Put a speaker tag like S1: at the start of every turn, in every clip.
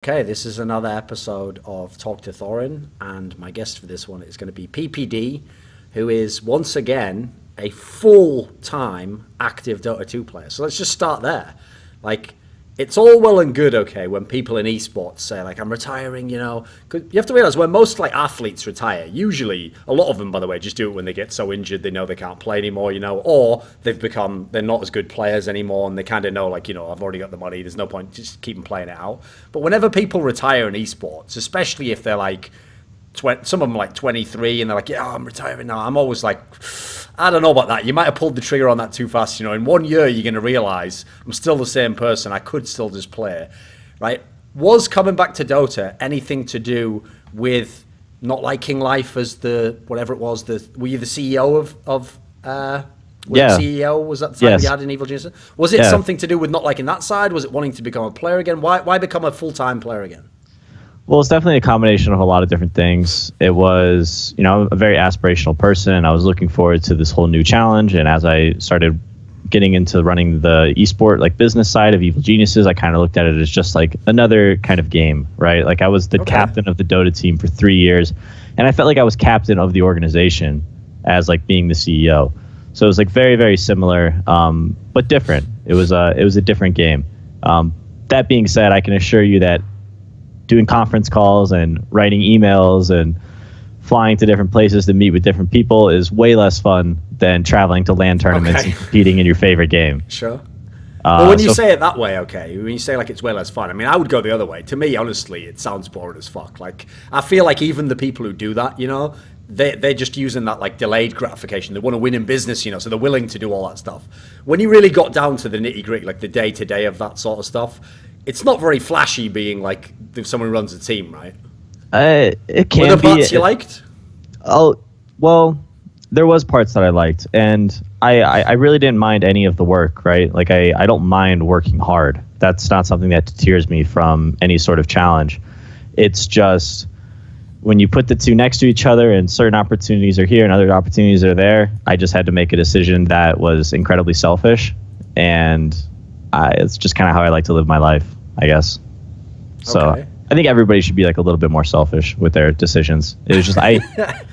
S1: Okay, this is another episode of Talk to Thorin, and my guest for this one is going to be PPD, who is once again a full-time active Dota 2 player. So let's just start there. Like, it's all well and good, okay, when people in esports say, like, I'm retiring, you know. 'Cause you have to realize when most, like, athletes retire, usually, a lot of them, by the way, just do it when they get so injured they know they can't play anymore, you know, or they're not as good players anymore and they kind of know, like, you know, I've already got the money, there's no point, just keep them playing it out. But whenever people retire in esports, especially if they're, like, some of them like 23 and they're like, yeah, I'm retiring now. I'm always like, I don't know about that. You might have pulled the trigger on that too fast. You know, in 1 year, you're going to realize I'm still the same person. I could still just play, right? Was coming back to Dota anything to do with not liking life as whatever it was? Were you the CEO CEO? Was that the time you had in Evil Geniuses? Was it something to do with not liking that side? Was it wanting to become a player again? Why become a full-time player again?
S2: Well, it's definitely a combination of a lot of different things. It was, you know, a very aspirational person. I was looking forward to this whole new challenge. And as I started getting into running the esport, like business side of Evil Geniuses, I kind of looked at it as just like another kind of game, right? Like I was the captain of the Dota team for 3 years. And I felt like I was captain of the organization as like being the CEO. So it was like very, very similar, but different. It was a different game. That being said, I can assure you that doing conference calls and writing emails and flying to different places to meet with different people is way less fun than traveling to LAN tournaments and competing in your favorite game.
S1: Sure. Well, when you say it that way, when you say like it's way less fun, I mean, I would go the other way. To me, honestly, it sounds boring as fuck. Like, I feel like even the people who do that, you know, they're just using that like delayed gratification. They want to win in business, you know, so they're willing to do all that stuff. When you really got down to the nitty gritty, like the day to day of that sort of stuff, it's not very flashy being like someone who runs a team, right?
S2: It can be.
S1: Were there parts you liked?
S2: Oh, well, there was parts that I liked, and I really didn't mind any of the work, right? Like I don't mind working hard. That's not something that deters me from any sort of challenge. It's just when you put the two next to each other and certain opportunities are here and other opportunities are there, I just had to make a decision that was incredibly selfish, and it's just kind of how I like to live my life, I guess. So I think everybody should be like a little bit more selfish with their decisions. It was just
S1: that's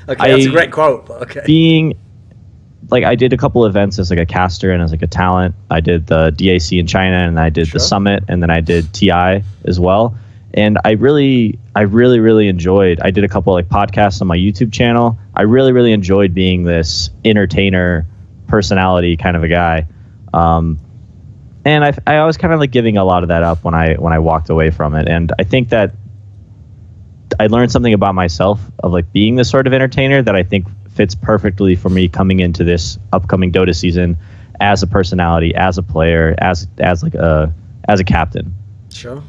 S1: a great quote. Okay.
S2: Being like, I did a couple events as like a caster and as like a talent. I did the DAC in China and I did the Summit and then I did TI as well. And I really enjoyed. I did a couple like podcasts on my YouTube channel. I really enjoyed being this entertainer personality kind of a guy. And I was kind of like giving a lot of that up when I walked away from it. And I think that I learned something about myself of like being this sort of entertainer that I think fits perfectly for me coming into this upcoming Dota season as a personality, as a player, as a captain.
S1: Sure.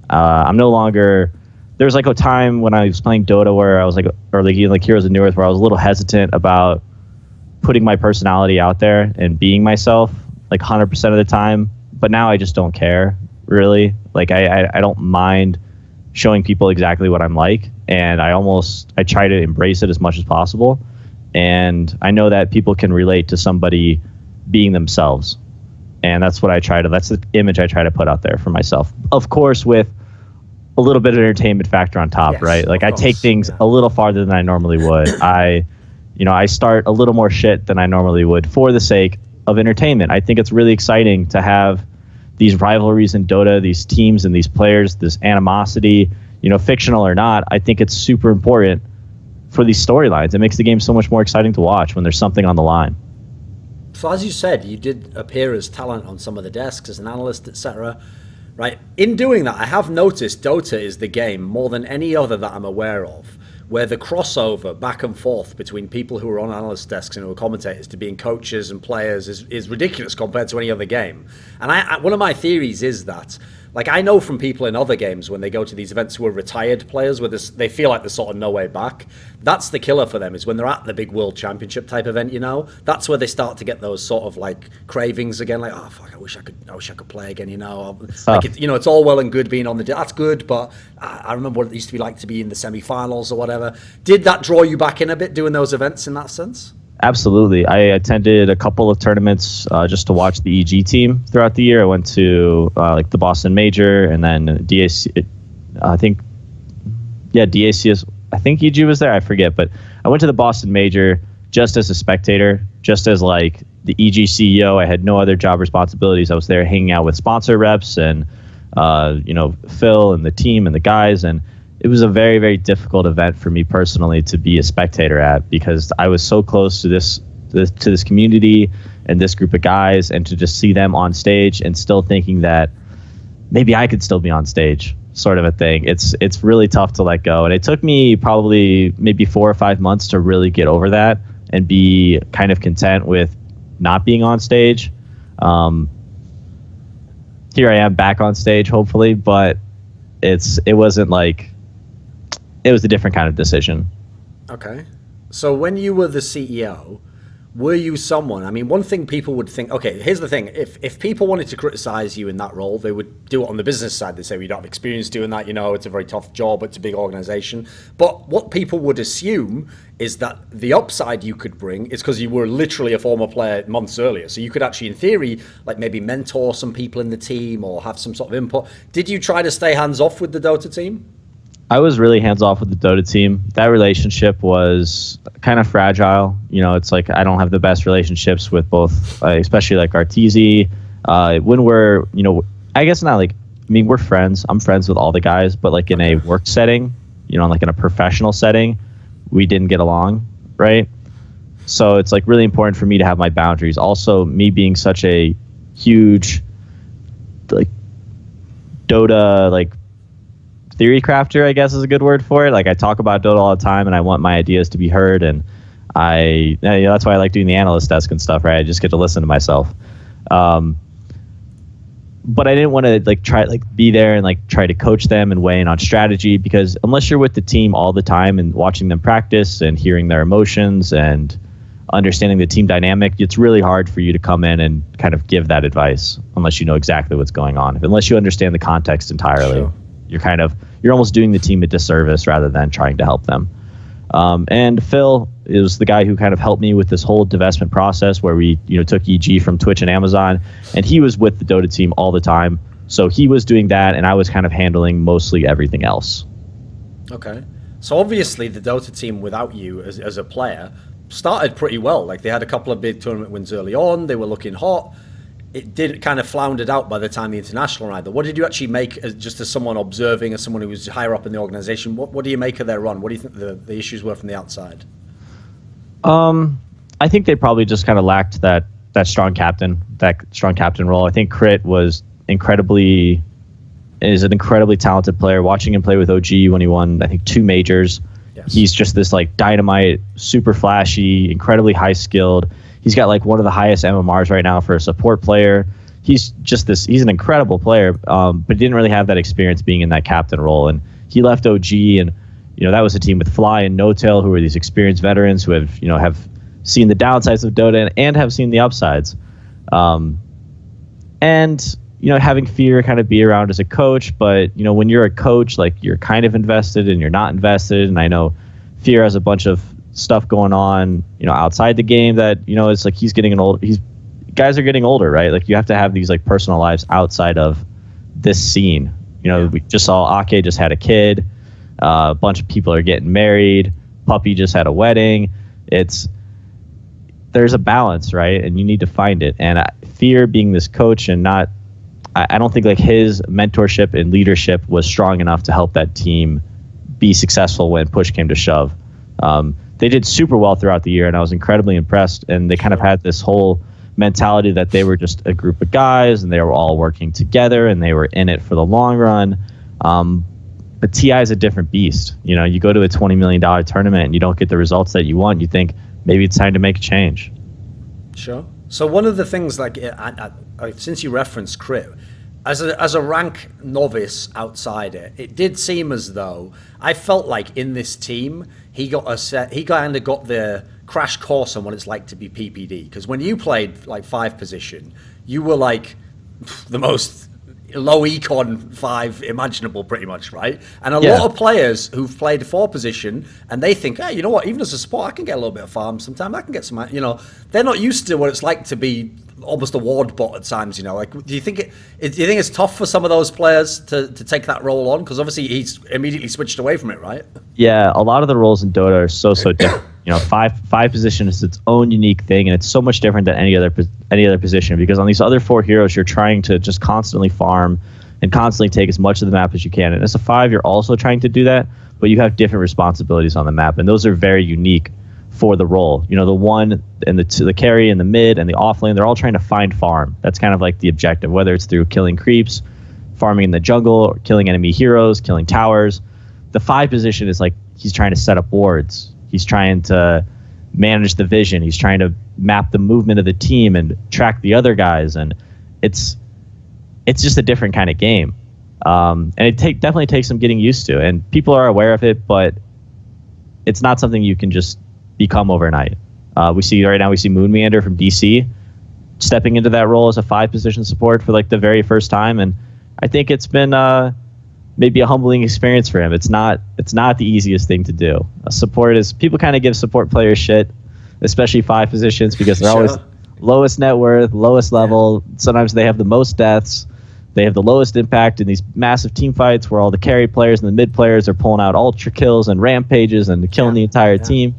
S2: I'm no longer. There's like a time when I was playing Dota where I was like, or like Heroes of New Earth, where I was a little hesitant about putting my personality out there and being myself like 100% of the time. But now I just don't care, really. Like, I don't mind showing people exactly what I'm like, and I try to embrace it as much as possible. And I know that people can relate to somebody being themselves. And that's the image I try to put out there for myself. Of course, with a little bit of entertainment factor on top, right? Like, I take things a little farther than I normally would. I start a little more shit than I normally would for the sake of entertainment. I think it's really exciting to have these rivalries in Dota, these teams and these players, this animosity, you know, fictional or not. I think it's super important for these storylines. It makes the game so much more exciting to watch when there's something on the line.
S1: So as you said, you did appear as talent on some of the desks as an analyst, etc. Right? In doing that, I have noticed Dota is the game more than any other that I'm aware of where the crossover back and forth between people who are on analyst desks and who are commentators to being coaches and players is ridiculous compared to any other game. And one of my theories is that, like, I know from people in other games when they go to these events who are retired players where they feel like there's sort of no way back. That's the killer for them, is when they're at the big world championship type event, you know, that's where they start to get those sort of like cravings again, like, oh fuck, I wish I could play again, you know. Like, it's all well and good being on that's good, but I remember what it used to be like to be in the semi-finals or whatever. Did that draw you back in a bit doing those events in that sense?
S2: Absolutely. I attended a couple of tournaments just to watch the EG team throughout the year. I went to like the Boston Major and then DAC, I think, yeah, DACS. I think EG was there. I forget, but I went to the Boston Major just as a spectator, just as like the EG CEO. I had no other job responsibilities. I was there hanging out with sponsor reps and Phil and the team and the guys, and it was a very, very difficult event for me personally to be a spectator at, because I was so close to this community and this group of guys, and to just see them on stage and still thinking that maybe I could still be on stage, sort of a thing. It's really tough to let go, and it took me probably maybe 4 or 5 months to really get over that and be kind of content with not being on stage. Here I am back on stage, hopefully, but it wasn't like, it was a different kind of decision.
S1: Okay. So when you were the CEO, were you someone, I mean, one thing people would think, okay, here's the thing. If people wanted to criticize you in that role, they would do it on the business side. They say, well, you don't have experience doing that. It's a very tough job. It's a big organization. But what people would assume is that the upside you could bring is because you were literally a former player months earlier. So you could actually, in theory, like maybe mentor some people in the team or have some sort of input. Did you try to stay hands off with the Dota team?
S2: I was really hands-off with the Dota team. That relationship was kind of fragile. It's like I don't have the best relationships with both, especially like Arteezy. When we're, I guess not like, I mean, we're friends. I'm friends with all the guys, but like in a work setting, like in a professional setting, we didn't get along, right? So it's like really important for me to have my boundaries. Also, me being such a huge, like, Dota, like, theory crafter, I guess is a good word for it. Like, I talk about Dota all the time, and I want my ideas to be heard, and that's why I like doing the analyst desk and stuff, right? I just get to listen to myself. But I didn't want to be there and like try to coach them and weigh in on strategy, because unless you're with the team all the time and watching them practice and hearing their emotions and understanding the team dynamic, it's really hard for you to come in and kind of give that advice unless you know exactly what's going on. Unless you understand the context entirely. Sure. You're almost doing the team a disservice rather than trying to help them. And Phil is the guy who kind of helped me with this whole divestment process where we, took EG from Twitch and Amazon, and he was with the Dota team all the time. So he was doing that, and I was kind of handling mostly everything else. Okay.
S1: So obviously the Dota team without you as a player started pretty well. Like, they had a couple of big tournament wins early on. They were looking hot. It did kind of floundered out by the time the international ride. What did you actually make, just as someone observing, as someone who was higher up in the organization? What do you make of their run? What do you think the issues were from the outside?
S2: I think they probably just kind of lacked that strong captain role. I think Crit is an incredibly talented player. Watching him play with OG when he won, I think, 2 majors. Yes. He's just this like dynamite, super flashy, incredibly high skilled. He's got like one of the highest MMRs right now for a support player. He's an incredible player, but he didn't really have that experience being in that captain role. And he left OG, and that was a team with Fly and No Tail, who are these experienced veterans who have seen the downsides of Dota and have seen the upsides. And having Fear kind of be around as a coach, but when you're a coach, like, you're kind of invested and you're not invested. And I know Fear has a bunch of stuff going on, outside the game that, it's like guys are getting older, right? Like, you have to have these like personal lives outside of this scene. We just saw Ake just had a kid. A bunch of people are getting married. Puppy just had a wedding. There's a balance, right? And you need to find it. And Fear being this coach and I don't think like his mentorship and leadership was strong enough to help that team be successful when push came to shove. They did super well throughout the year, and I was incredibly impressed. And they kind of had this whole mentality that they were just a group of guys, and they were all working together, and they were in it for the long run. But TI is a different beast. You go to a $20 million tournament and you don't get the results that you want. You think maybe it's time to make a change.
S1: Sure. So one of the things, like, since you referenced Crit, as a rank novice outsider, it did seem as though I felt like in this team he kind of got the crash course on what it's like to be PPD. Because when you played like 5 position, you were like the most low econ 5 imaginable, pretty much, right? And a
S2: Yeah.
S1: lot of players who've played 4 position, and they think, hey, you know what, even as a support, I can get a little bit of farm sometime, I can get some, they're not used to what it's like to be almost a ward bot at times, like, do you think it's tough for some of those players to take that role on? Because obviously he's immediately switched away from it, right?
S2: Yeah, a lot of the roles in Dota are so different. Five position is its own unique thing, and it's so much different than any other position, because on these other 4 heroes, you're trying to just constantly farm and constantly take as much of the map as you can. And as a 5, you're also trying to do that, but you have different responsibilities on the map, and those are very unique for the role. The 1 and the carry and the mid and the offlane, they're all trying to find farm. That's kind of like the objective, whether it's through killing creeps, farming in the jungle, or killing enemy heroes, killing towers. The 5 position is like he's trying to set up wards. He's trying to manage the vision. He's trying to map the movement of the team and track the other guys. And it's just a different kind of game. And it definitely takes some getting used to. And people are aware of it, but it's not something you can just become overnight. We see Moon Meander from DC stepping into that role as a 5 position support for like the very first time. And I think it's been maybe a humbling experience for him. It's not the easiest thing to do. People kind of give support players shit, especially 5 positions, because they're always lowest net worth, lowest level. Yeah. Sometimes they have the most deaths. They have the lowest impact in these massive team fights where all the carry players and the mid players are pulling out ultra kills and rampages and killing the entire team.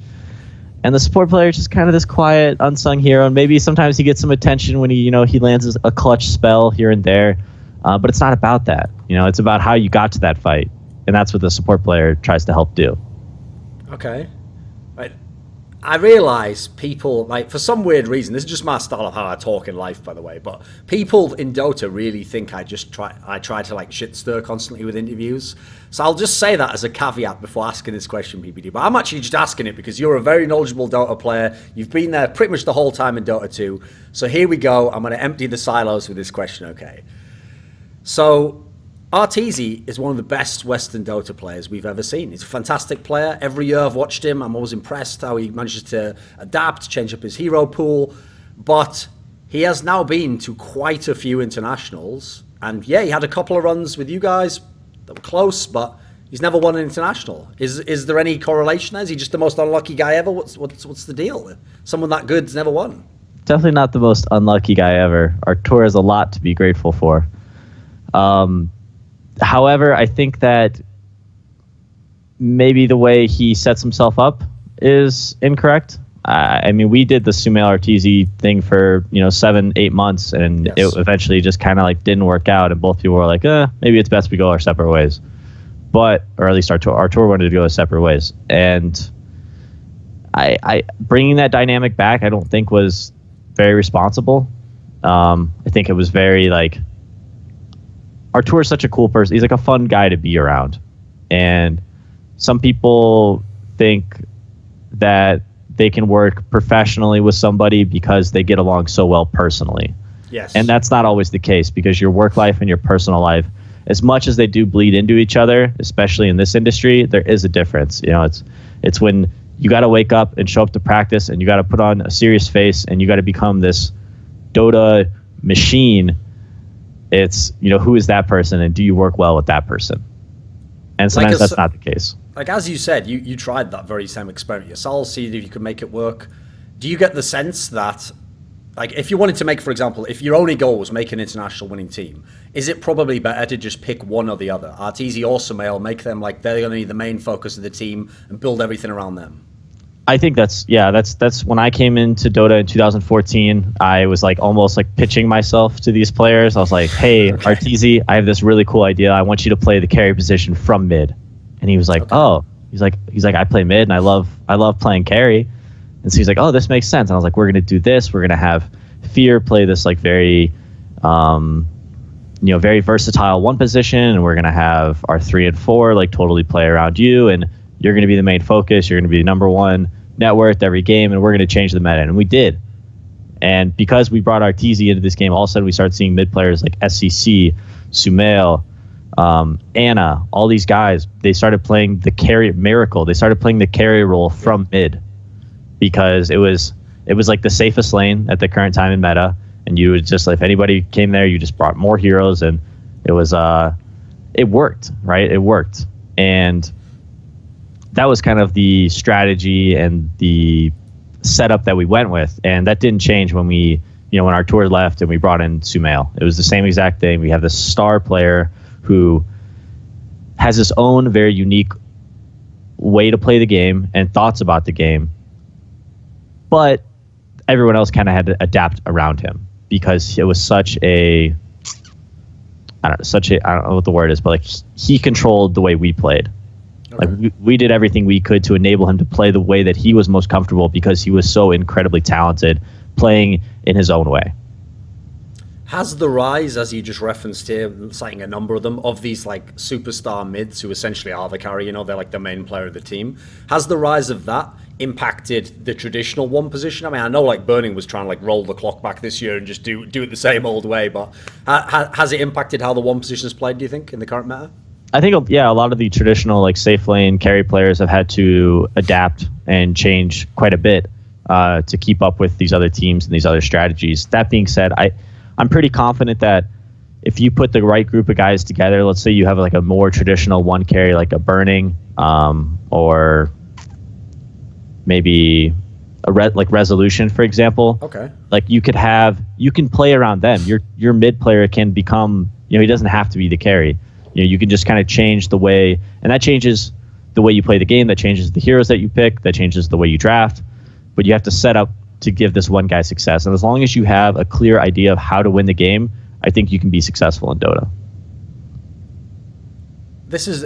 S2: And the support player is just kind of this quiet, unsung hero. And maybe sometimes he gets some attention when he lands a clutch spell here and there. But it's not about that. It's about how you got to that fight. And that's what the support player tries to help do.
S1: Okay. Right. I realize people, like, for some weird reason, this is just my style of how I talk in life, by the way, but people in Dota really think I try to, like, shit stir constantly with interviews. So I'll just say that as a caveat before asking this question, PPD. But I'm actually just asking it because you're a very knowledgeable Dota player. You've been there pretty much the whole time in Dota 2. So here we go. I'm going to empty the silos with this question, okay? So Arteezy is one of the best Western Dota players we've ever seen. He's a fantastic player. Every year I've watched him, I'm always impressed how he manages to adapt, change up his hero pool. But he has now been to quite a few internationals. And yeah, he had a couple of runs with you guys that were close, but he's never won an international. Is there any correlation there? Is he just the most unlucky guy ever? What's the deal? Someone that good's never won.
S2: Definitely not the most unlucky guy ever. Our tour has a lot to be grateful for. However, I think that maybe the way he sets himself up is incorrect. We did the Sumail Arteezy thing for 7-8 months, and it eventually just kind of like didn't work out, and both people were like, maybe it's best we go our separate ways. Or at least our tour wanted to go our separate ways, and I bringing that dynamic back, I don't think was very responsible. I think it was very like, Artur is such a cool person. He's like a fun guy to be around. And some people think that they can work professionally with somebody because they get along so well personally.
S1: Yes.
S2: And that's not always the case, because your work life and your personal life, as much as they do bleed into each other, especially in this industry, there is a difference. It's when you got to wake up and show up to practice, and you got to put on a serious face, and you got to become this Dota machine. It's, who is that person, and do you work well with that person? And sometimes that's not the case.
S1: Like, as you said, you tried that very same experiment yourself, see if you could make it work. Do you get the sense that, like, if you wanted to make, for example, if your only goal was make an international winning team, is it probably better to just pick one or the other? Arteezy or Sumail, make them like they're going to be the main focus of the team and build everything around them?
S2: I think that's when I came into Dota in 2014, I was like almost like pitching myself to these players. I was like, hey, okay, Arteezy, I have this really cool idea. I want you to play the carry position from mid. And he was like, okay. He's like, I play mid and I love playing carry. And so he's like, oh, this makes sense. And I was like, we're going to do this. We're going to have Fear play this like very, very versatile one position. And we're going to have our 3 and 4 like totally play around you. And you're going to be the main focus. You're going to be number one net worth every game, and we're going to change the meta. And we did. And because we brought Arteezy into this game, all of a sudden we started seeing mid players like SCC, Sumail, Anna, all these guys. They started playing the carry Miracle. They started playing the carry role from mid, because it was like the safest lane at the current time in meta. And you would just, like, if anybody came there, you just brought more heroes, and It was it worked, right? It worked. And that was kind of the strategy and the setup that we went with. And that didn't change when when our tour left and we brought in Sumail. It was the same exact thing. We have this star player who has his own very unique way to play the game and thoughts about the game. But everyone else kind of had to adapt around him because it was I don't know what the word is, but like he controlled the way we played. Okay. Like we did everything we could to enable him to play the way that he was most comfortable because he was so incredibly talented playing in his own way.
S1: Has the rise, as you just referenced here, citing a number of them, of these like superstar mids who essentially are the carry, they're like the main player of the team, has the rise of that impacted the traditional one position? I mean, I know like Burning was trying to like roll the clock back this year and just do it the same old way, but has it impacted how the one position is played, do you think, in the current meta?
S2: I think, yeah, a lot of the traditional like safe lane carry players have had to adapt and change quite a bit to keep up with these other teams and these other strategies. That being said, I'm pretty confident that if you put the right group of guys together, let's say you have like a more traditional one carry, like a Burning, or maybe like Resolution, for example.
S1: Okay.
S2: Like you can play around them. Your mid player can become, he doesn't have to be the carry. You can just kind of change the way, and that changes the way you play the game. That changes the heroes that you pick. That changes the way you draft. But you have to set up to give this one guy success. And as long as you have a clear idea of how to win the game, I think you can be successful in Dota.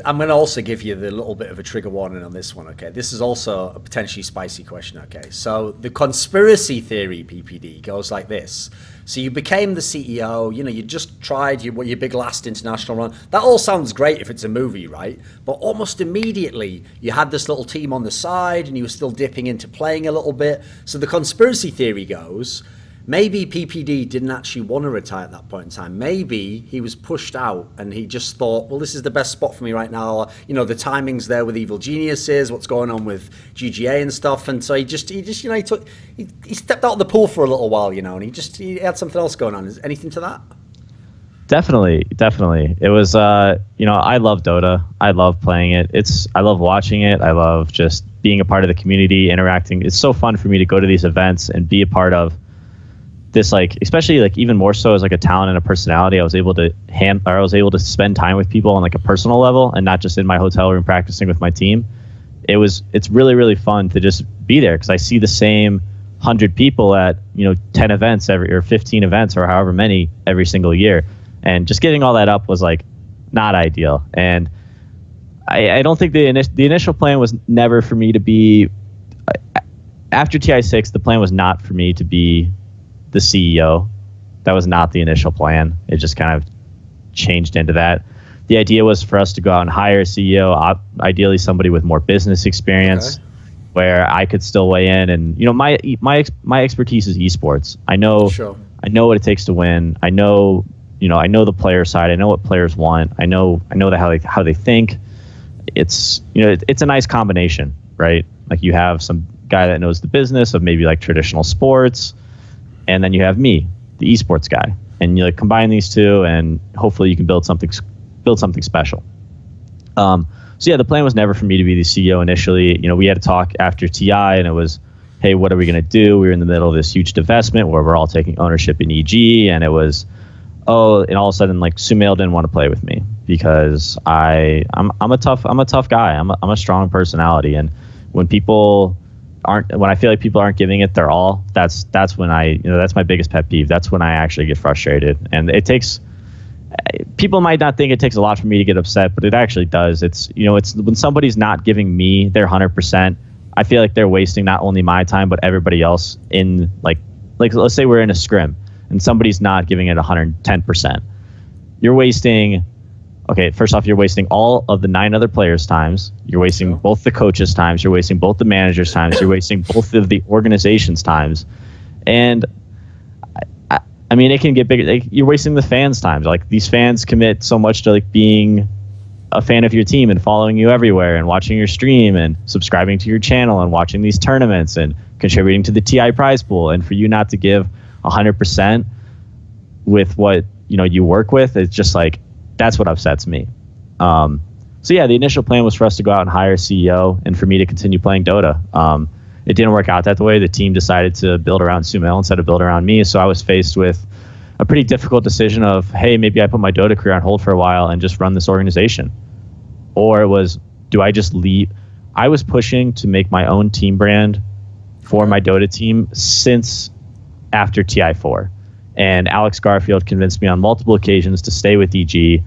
S1: I'm going to also give you the little bit of a trigger warning on this one, okay? This is also a potentially spicy question, okay? So the conspiracy theory, PPD, goes like this. So you became the CEO, you just tried your big last international run. That all sounds great if it's a movie, right? But almost immediately, you had this little team on the side and you were still dipping into playing a little bit. So the conspiracy theory goes, maybe PPD didn't actually want to retire at that point in time. Maybe he was pushed out and he just thought, well, this is the best spot for me right now. The timing's there with Evil Geniuses, what's going on with GGA and stuff. And so he stepped out of the pool for a little while, and he had something else going on. Is anything to that?
S2: Definitely. It was, I love Dota. I love playing it. I love watching it. I love just being a part of the community, interacting. It's so fun for me to go to these events and be a part of this, like, especially like even more so as like a talent and a personality. I was able to spend time with people on like a personal level and not just in my hotel room practicing with my team. It's really, really fun to just be there because I see the same 100 people at 10 events or 15 events or however many every single year, and just getting all that up was like not ideal. And I don't think the initial plan was never for me to be after TI6. The plan was not for me to be the CEO. That was not the initial plan. It just kind of changed into that. The idea was for us to go out and hire a CEO, ideally somebody with more business experience, where I could still weigh in. And my expertise is esports. I know what it takes to win. I know the player side. I know what players want. I know how they think. It's a nice combination, right? Like you have some guy that knows the business of maybe like traditional sports, and then you have me, the esports guy, and you like combine these two, and hopefully you can build something special. So yeah, the plan was never for me to be the CEO initially. We had a talk after TI, and it was, hey, what are we going to do? We were in the middle of this huge divestment where we're all taking ownership in EG, and it was, and all of a sudden, like Sumail didn't want to play with me because I'm a tough guy. I'm a strong personality, and when I feel like people aren't giving it their all, that's when that's my biggest pet peeve. That's when I actually get frustrated. And people might not think it takes a lot for me to get upset, but it actually does. It's when somebody's not giving me their 100%, I feel like they're wasting not only my time, but everybody else in like let's say we're in a scrim and somebody's not giving it 110%. You're wasting, first off, you're wasting all of the 9 other players' times. You're wasting both the coaches' times. You're wasting both the managers' times. You're wasting both of the organization's times. And I mean, it can get bigger. You're wasting the fans' times. Like these fans commit so much to like being a fan of your team and following you everywhere and watching your stream and subscribing to your channel and watching these tournaments and contributing to the TI prize pool. And for you not to give 100% with what you work with, it's just like, that's what upsets me. So yeah, the initial plan was for us to go out and hire a CEO and for me to continue playing Dota. It didn't work out that way. The team decided to build around Sumail instead of build around me. So I was faced with a pretty difficult decision of, hey, maybe I put my Dota career on hold for a while and just run this organization. Or it was, do I just leave? I was pushing to make my own team brand for my Dota team since after TI4. And Alex Garfield convinced me on multiple occasions to stay with EG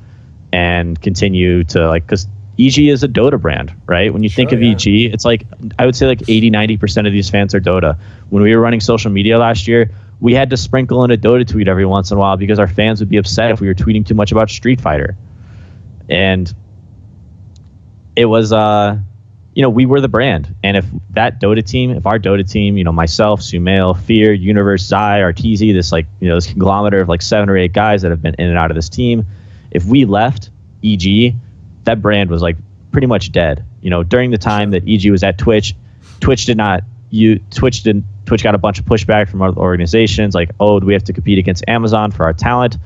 S2: and continue to, like, because EG is a Dota brand, right? When you think of EG, it's like, I would say like 80-90% of these fans are Dota. When we were running social media last year, we had to sprinkle in a Dota tweet every once in a while because our fans would be upset if we were tweeting too much about Street Fighter. And it was, we were the brand. And if that Dota team, if our Dota team, myself, Sumail, Fear, Universe, Zai, Arteezy, this this conglomerate of like 7 or 8 guys that have been in and out of this team, if we left EG, that brand was like pretty much dead. During the time that EG was at Twitch, Twitch got a bunch of pushback from other organizations like, oh, do we have to compete against Amazon for our talent?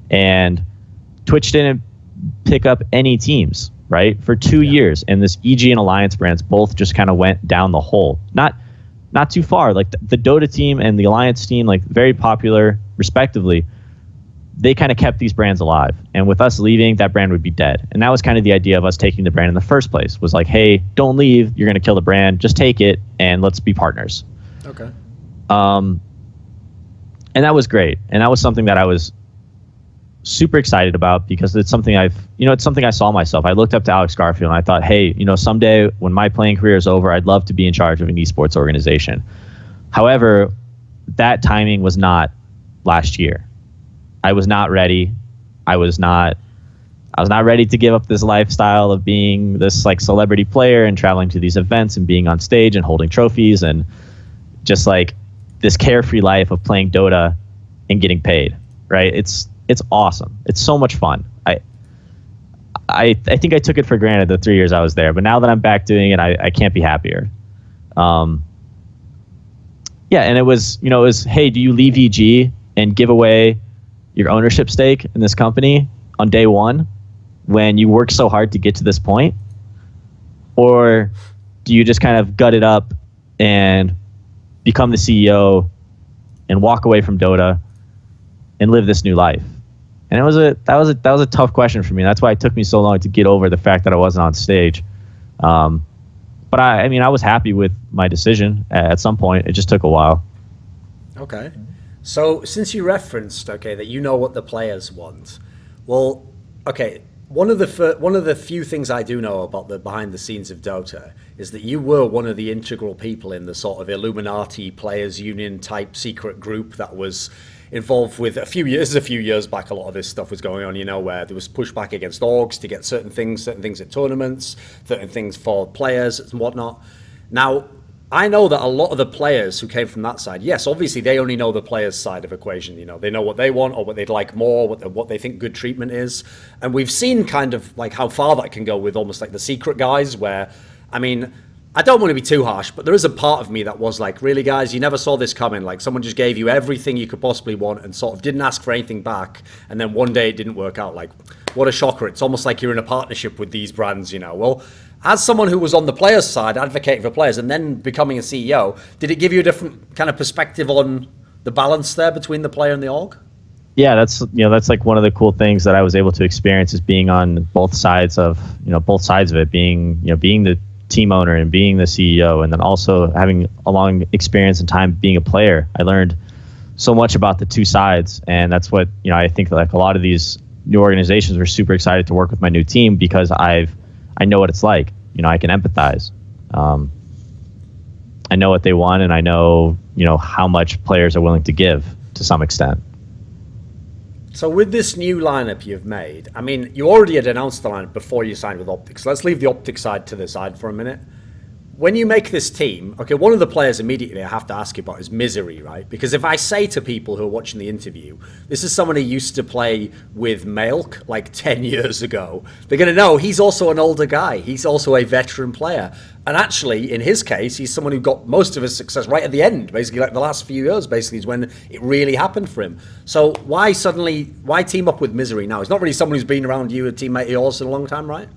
S2: And Twitch didn't pick up any teams, right? For 2 years. And this EG and Alliance brands both just kind of went down the hole. Not too far. Like the Dota team and the Alliance team, like very popular respectively, they kind of kept these brands alive. And with us leaving, that brand would be dead. And that was kind of the idea of us taking the brand in the first place, was like, hey, don't leave. You're going to kill the brand. Just take it and let's be partners.
S1: Okay.
S2: And that was great. And that was something that I was super excited about because it's something it's something I saw myself. I looked up to Alex Garfield and I thought, hey, someday when my playing career is over, I'd love to be in charge of an esports organization. However, that timing was not last year. I was not ready. I was not ready to give up this lifestyle of being this like celebrity player and traveling to these events and being on stage and holding trophies and just like this carefree life of playing Dota and getting paid, right? It's awesome. It's so much fun. I think I took it for granted the 3 years I was there, but now that I'm back doing it, I can't be happier. And it was, hey, do you leave EG and give away your ownership stake in this company on day one when you work so hard to get to this point? Or do you just kind of gut it up and become the CEO and walk away from Dota and live this new life? And that was a tough question for me. That's why it took me so long to get over the fact that I wasn't on stage. But I was happy with my decision at some point. It just took a while.
S1: Okay. So since you referenced, that you know what the players want, well, one of the few things I do know about the behind the scenes of Dota is that you were one of the integral people in the sort of Illuminati players union type secret group that was involved with a few years back. A lot of this stuff was going on, where there was pushback against orgs to get certain things at tournaments, certain things for players and whatnot. Now, I know that a lot of the players who came from that side, yes, obviously they only know the players' side of equation. They know what they want or what they'd like more, what they think good treatment is. And we've seen kind of like how far that can go with almost like the secret guys where, I don't want to be too harsh, but there is a part of me that was like, really guys, you never saw this coming. Like someone just gave you everything you could possibly want and sort of didn't ask for anything back. And then one day it didn't work out. Like, what a shocker. It's almost like you're in a partnership with these brands, Well, as someone who was on the players' side, advocating for players, and then becoming a CEO, did it give you a different kind of perspective on the balance there between the player and the org?
S2: Yeah, that's like one of the cool things that I was able to experience is being on both sides of it, being the team owner and being the CEO, and then also having a long experience and time being a player. I learned so much about the two sides, and that's what I think like a lot of these new organizations were super excited to work with my new team because I know what it's like. I can empathize. I know what they want, and I know how much players are willing to give to some extent.
S1: So with this new lineup you've made, you already had announced the lineup before you signed with OpTic. So let's leave the OpTic side to the side for a minute. when you make this team, okay, one of the players immediately I have to ask you about is Misery, right? Because if I say to people who are watching the interview, this is someone who used to play with Milk like 10 years ago, they're going to know he's also an older guy. He's also a veteran player. And actually, in his case, he's someone who got most of his success right at the end, basically like the last few years, basically, is when it really happened for him. So why team up with Misery now? He's not really someone who's been around you, a teammate of yours, in a long time, right?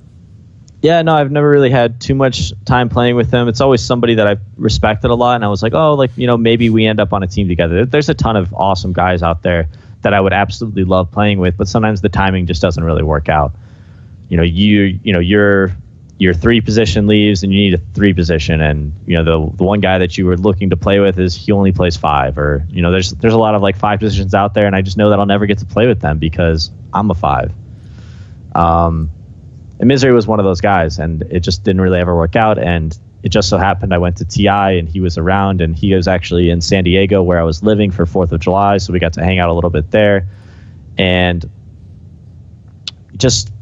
S2: Yeah, no, I've never really had too much time playing with him. It's always somebody that I've respected a lot, and I was like, oh, like, you know, maybe we end up on a team together. There's a ton of awesome guys out there that I would absolutely love playing with, but sometimes the timing just doesn't really work out. You know, your 3 position leaves, and you need a 3 position, and you know the one guy that you were looking to play with he only plays 5, or you know, there's a lot of like 5 positions out there, and I just know that I'll never get to play with them because I'm a 5. And Misery was one of those guys, and it just didn't really ever work out. And it just so happened I went to TI, and he was around, and he was actually in San Diego where I was living for 4th of July, so we got to hang out a little bit there. And just,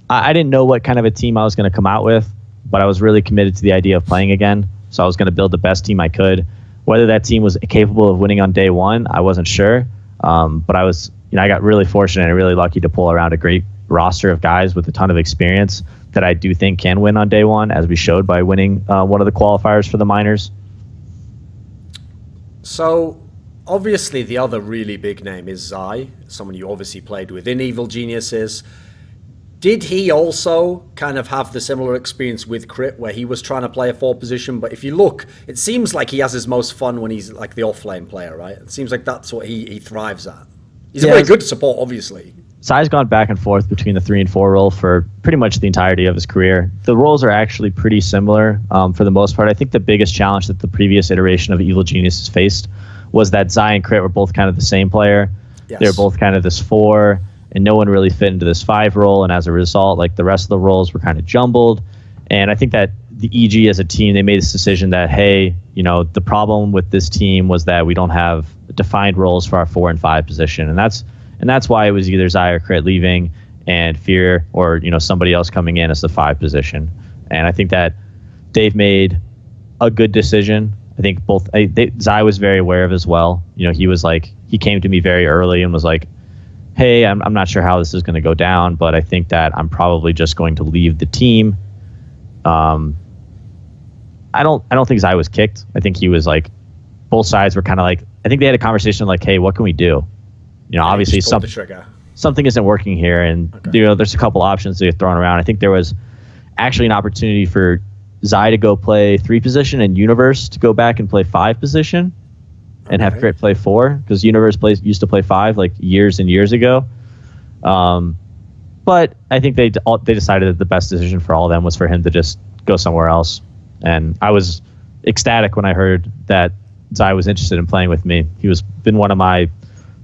S2: I didn't know what kind of a team I was going to come out with, but I was really committed to the idea of playing again. So I was going to build the best team I could. Whether that team was capable of winning on day one, I wasn't sure. But I got really fortunate and really lucky to pull around a great roster of guys with a ton of experience that I do think can win on day one, as we showed by winning one of the qualifiers for the minors.
S1: So obviously the other really big name is Zai, someone you obviously played with in Evil Geniuses. Did he also kind of have the similar experience with Crit where he was trying to play a 4 position? But if you look, it seems like he has his most fun when he's like the offlane player, right? It seems like that's what he thrives at. He's a very good support, obviously.
S2: Zai's gone back and forth between the 3 and 4 role for pretty much the entirety of his career. The roles are actually pretty similar for the most part. I think the biggest challenge that the previous iteration of Evil Geniuses faced was that Zai and Crit were both kind of the same player. Yes. They're both kind of this 4, and no one really fit into this 5 role. And as a result, like the rest of the roles were kind of jumbled. And I think that the EG as a team, they made this decision that, hey, you know, the problem with this team was that we don't have defined roles for our 4 and 5 position. And that's why it was either Zai or Crit leaving and Fear or, you know, somebody else coming in as the 5 position. And I think that they've made a good decision. I think Zai was very aware of as well. You know, he came to me very early and was like, hey, I'm not sure how this is going to go down, but I think that I'm probably just going to leave the team. I don't think Zai was kicked. I think he was like, both sides were kind of like, I think they had a conversation like, hey, what can we do? You know, obviously something isn't working here, and you know, there's a couple options they're throwing around. I think there was actually an opportunity for Zai to go play 3 position and Universe to go back and play 5 position and have Crit play 4, because Universe used to play 5 like years and years ago. But I think they decided that the best decision for all of them was for him to just go somewhere else. And I was ecstatic when I heard that Zai was interested in playing with me. He was been one of my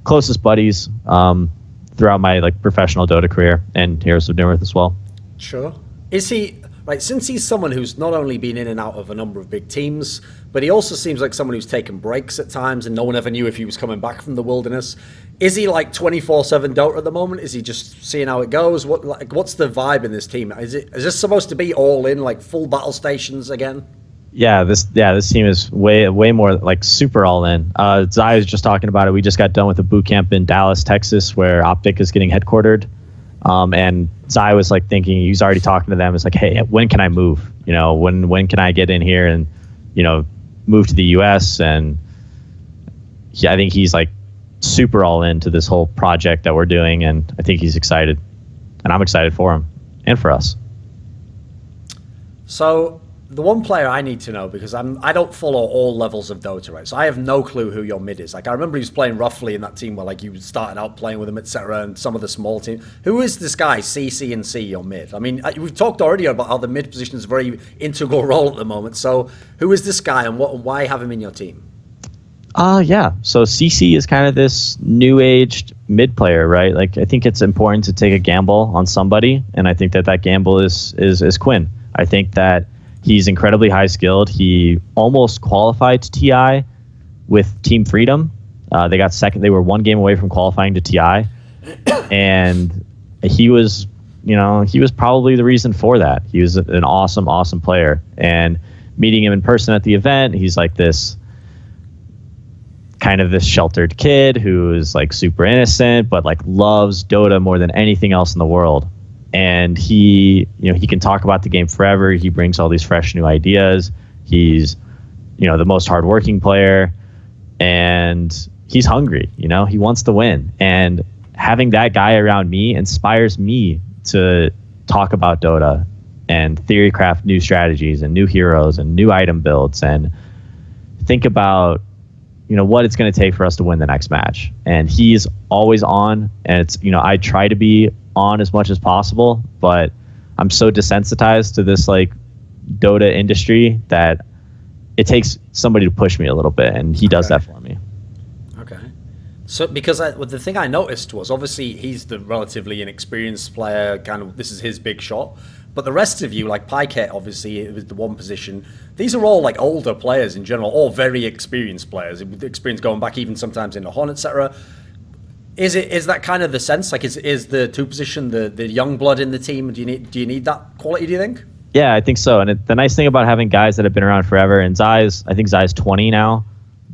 S2: closest buddies throughout my like professional Dota career and Heroes of Newerth as well.
S1: Sure. Is he, right, since he's someone who's not only been in and out of a number of big teams, but he also seems like someone who's taken breaks at times and no one ever knew if he was coming back from the wilderness. Is he like 24/7 Dota at the moment? Is he just seeing how it goes? What's the vibe in this team? Is this supposed to be all in, like full battle stations again?
S2: Yeah, this team is way more like super all in. Zai was just talking about it. We just got done with a boot camp in Dallas, Texas, where OpTic is getting headquartered. And Zai was like thinking, he's already talking to them. It's like, hey, when can I move? You know, when can I get in here and, you know, move to the US? And yeah, I think he's like super all into this whole project that we're doing, and I think he's excited, and I'm excited for him and for us.
S1: So the one player I need to know, because I don't follow all levels of Dota, right? So I have no clue who your mid is. Like, I remember he was playing roughly in that team where like you started out playing with him, etc., and some of the small teams. Who is this guy, cc&c, your mid? I mean, we've talked already about how the mid position is a very integral role at the moment. So who is this guy, and why have him in your team?
S2: Yeah. So CC is kind of this new aged mid player, right? Like, I think it's important to take a gamble on somebody, and I think that gamble is Quinn. I think that he's incredibly high skilled. He almost qualified to TI with Team Freedom. They got second. They were 1 game away from qualifying to TI, and he was he was probably the reason for that. He was an awesome player. And meeting him in person at the event, he's like this kind of this sheltered kid who is like super innocent, but like loves Dota more than anything else in the world. And he can talk about the game forever. He brings all these fresh new ideas. He's, the most hardworking player, and he's hungry. He wants to win. And having that guy around me inspires me to talk about Dota and theory craft new strategies and new heroes and new item builds and think about what it's going to take for us to win the next match. And he's always on, and it's I try to be on as much as possible, but I'm so desensitized to this like Dota industry that it takes somebody to push me a little bit, and he does that for me.
S1: Okay. So because the thing I noticed was obviously he's the relatively inexperienced player, kind of this is his big shot. But the rest of you, like Piket, obviously, it was the one position. These are all like older players in general, all very experienced players, with experience going back even sometimes in the Horn, etc. Is that kind of the sense? Like, is the two position the young blood in the team? Do you need that quality? Do you think?
S2: Yeah, I think so. And the nice thing about having guys that have been around forever, and I think Zai's 20 now,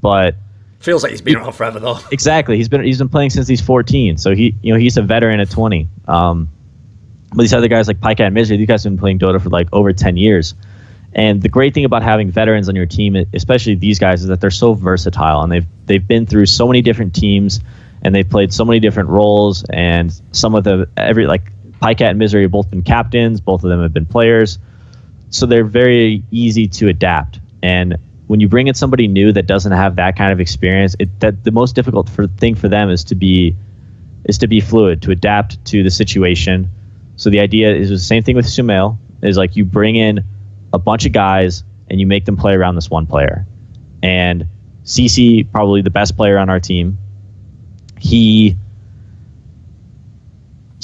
S2: but
S1: feels like he's been around forever though.
S2: Exactly, he's been playing since he's 14, so he's a veteran at 20. But these other guys like Piket and Misery, these guys have been playing Dota for like over 10 years. And the great thing about having veterans on your team, especially these guys, is that they're so versatile, and they've been through so many different teams, and they've played so many different roles. And some of Piket and Misery have both been captains, both of them have been players, so they're very easy to adapt. And when you bring in somebody new that doesn't have that kind of experience, the most difficult thing for them is to be fluid, to adapt to the situation. So the idea is the same thing with Sumail, is like you bring in a bunch of guys and you make them play around this one player. And cc, probably the best player on our team, he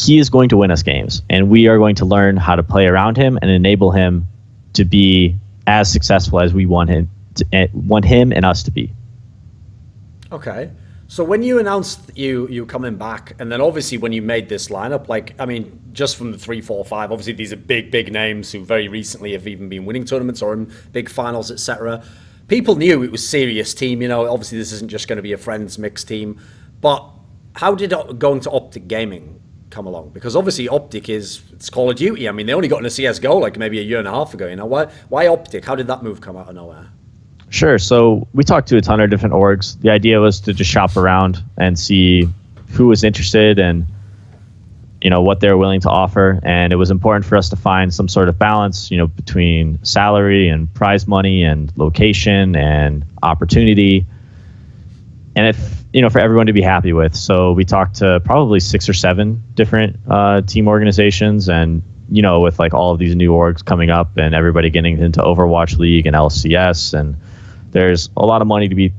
S2: is going to win us games, and we are going to learn how to play around him and enable him to be as successful as we want him and us to be.
S1: Okay. So when you announced you coming back, and then obviously when you made this lineup, like, I mean, just from the 3, 4, 5, obviously these are big names who very recently have even been winning tournaments or in big finals, etc. People knew it was serious team, obviously this isn't just going to be a friends mixed team. But how did going to OpTic Gaming come along? Because obviously OpTic it's Call of Duty. I mean, they only got into CSGO like maybe a year and a half ago, Why OpTic? How did that move come out of nowhere?
S2: Sure. So we talked to a ton of different orgs. The idea was to just shop around and see who was interested and what they're willing to offer. And it was important for us to find some sort of balance, between salary and prize money and location and opportunity, and for everyone to be happy with. So we talked to probably 6 or 7 different team organizations, and with like all of these new orgs coming up and everybody getting into Overwatch League and LCS, and there's a lot of money to be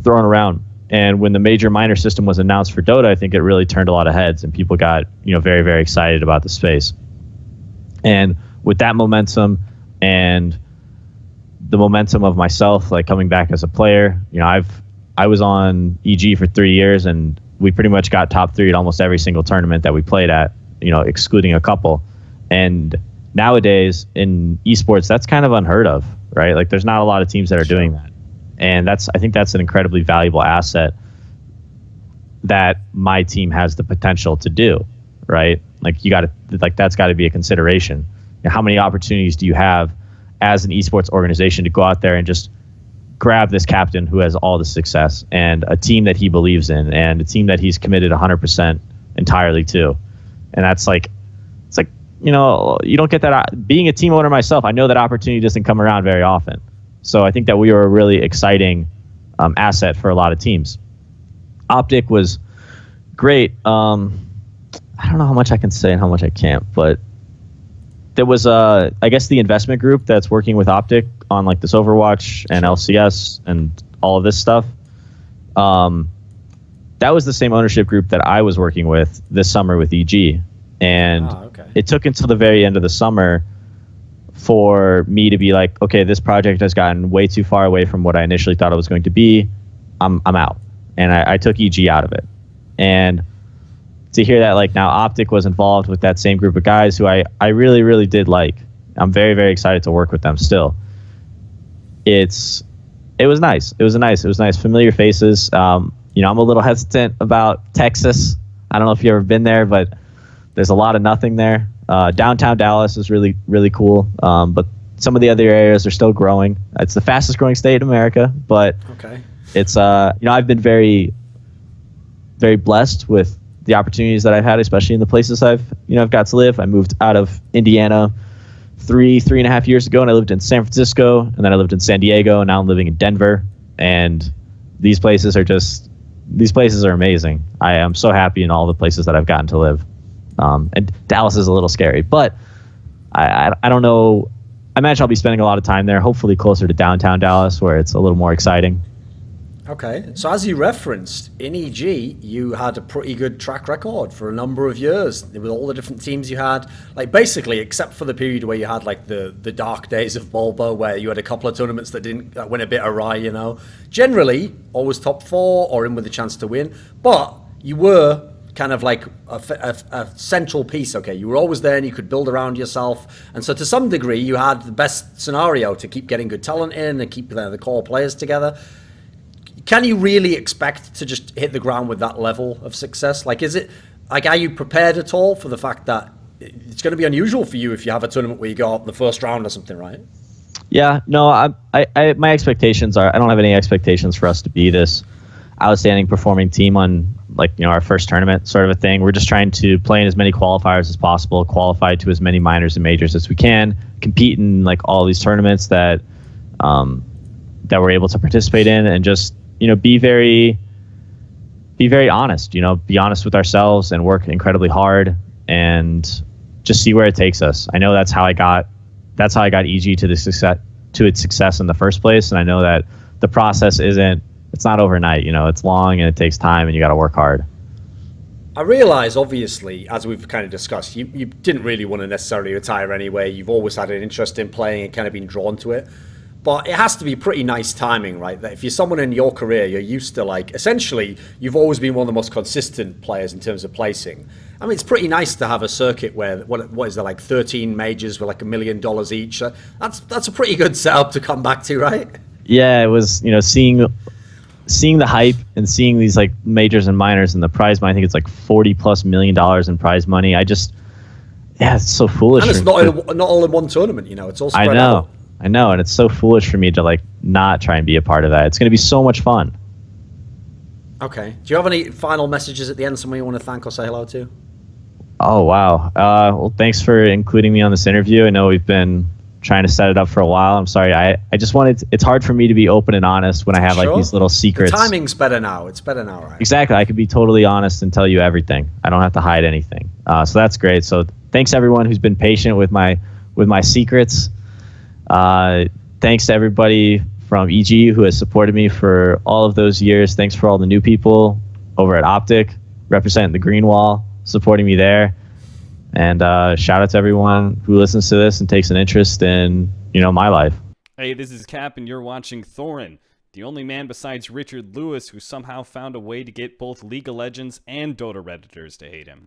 S2: thrown around. And when the major minor system was announced for Dota, I think it really turned a lot of heads, and people got very, very excited about the space. And with that momentum and the momentum of myself, like coming back as a player, I was on EG for 3 years, and we pretty much got top 3 at almost every single tournament that we played at, excluding a couple. And nowadays in esports, that's kind of unheard of, right? Like there's not a lot of teams that are doing that. And I think that's an incredibly valuable asset that my team has the potential to do, right? Like that's got to be a consideration. How many opportunities do you have as an esports organization to go out there and just grab this captain who has all the success and a team that he believes in and a team that he's committed 100% entirely to? And that's you don't get that. Being a team owner myself, I know that opportunity doesn't come around very often. So I think that we were a really exciting asset for a lot of teams. OpTic was great. I don't know how much I can say and how much I can't, but there was I guess the investment group that's working with OpTic on like this Overwatch and LCS and all of this stuff. That was the same ownership group that I was working with this summer with EG. And It took until the very end of the summer for me to be like, okay, this project has gotten way too far away from what I initially thought it was going to be. I'm out. And I took EG out of it. And to hear that like now OpTic was involved with that same group of guys who I really, really did like. I'm very, very excited to work with them still. It was nice. It was nice. Familiar faces. I'm a little hesitant about Texas. I don't know if you've ever been there, but there's a lot of nothing there. Downtown Dallas is really, really cool. But some of the other areas are still growing. It's the fastest growing state in America, but
S1: okay.
S2: It's I've been very, very blessed with the opportunities that I've had, especially in the places I've got to live. I moved out of Indiana three and a half years ago, and I lived in San Francisco, and then I lived in San Diego, and now I'm living in Denver. And these places are amazing. I am so happy in all the places that I've gotten to live. And Dallas is a little scary, but I don't know. I imagine I'll be spending a lot of time there, hopefully closer to downtown Dallas, where it's a little more exciting.
S1: Okay, so as you referenced, in EG, you had a pretty good track record for a number of years with all the different teams you had. Like basically, except for the period where you had like the dark days of Bulbo, where you had a couple of tournaments that went a bit awry, Generally, always top 4 or in with a chance to win. But you were kind of like a central piece, okay? You were always there and you could build around yourself. And so to some degree, you had the best scenario to keep getting good talent in and keep the core players together. Can you really expect to just hit the ground with that level of success? Like, are you prepared at all for the fact that it's going to be unusual for you if you have a tournament where you go out in the first round or something, right?
S2: Yeah, no, I my expectations are, I don't have any expectations for us to be this outstanding performing team on our first tournament sort of a thing. We're just trying to play in as many qualifiers as possible, qualify to as many minors and majors as we can, compete in like all these tournaments that we're able to participate in, and just be very honest, be honest with ourselves and work incredibly hard and just see where it takes us. I know that's how I got EG to its success in the first place. And I know that the process it's not overnight, it's long and it takes time and you got to work hard.
S1: I realize, obviously, as we've kind of discussed, you didn't really want to necessarily retire anyway. You've always had an interest in playing and kind of been drawn to it. But it has to be pretty nice timing, right? That if you're someone in your career, you're used to essentially, you've always been one of the most consistent players in terms of placing. I mean, it's pretty nice to have a circuit where, what is there, like 13 majors with like $1 million each? That's a pretty good setup to come back to, right?
S2: Yeah, it was, seeing the hype and seeing these like majors and minors and the prize money, I think it's like $40+ million in prize money. It's so foolish.
S1: And it's not all in one tournament, it's all spread out.
S2: I know, and it's so foolish for me to not try and be a part of that. It's going to be so much fun.
S1: Okay. Do you have any final messages at the end, someone you want to thank or say hello to?
S2: Oh, wow. Well, thanks for including me on this interview. I know we've been trying to set it up for a while. I'm sorry. I just wanted, it's hard for me to be open and honest when I have these little secrets.
S1: The timing's better now. It's better now, right?
S2: Exactly. I can be totally honest and tell you everything. I don't have to hide anything. So that's great. So thanks everyone who's been patient with my secrets. Thanks to everybody from EG who has supported me for all of those years. Thanks for all the new people over at OpTic, representing the green wall, supporting me there. And shout out to everyone who listens to this and takes an interest in, my life.
S3: Hey, this is Cap, and you're watching Thorin, the only man besides Richard Lewis who somehow found a way to get both League of Legends and Dota Redditors to hate him.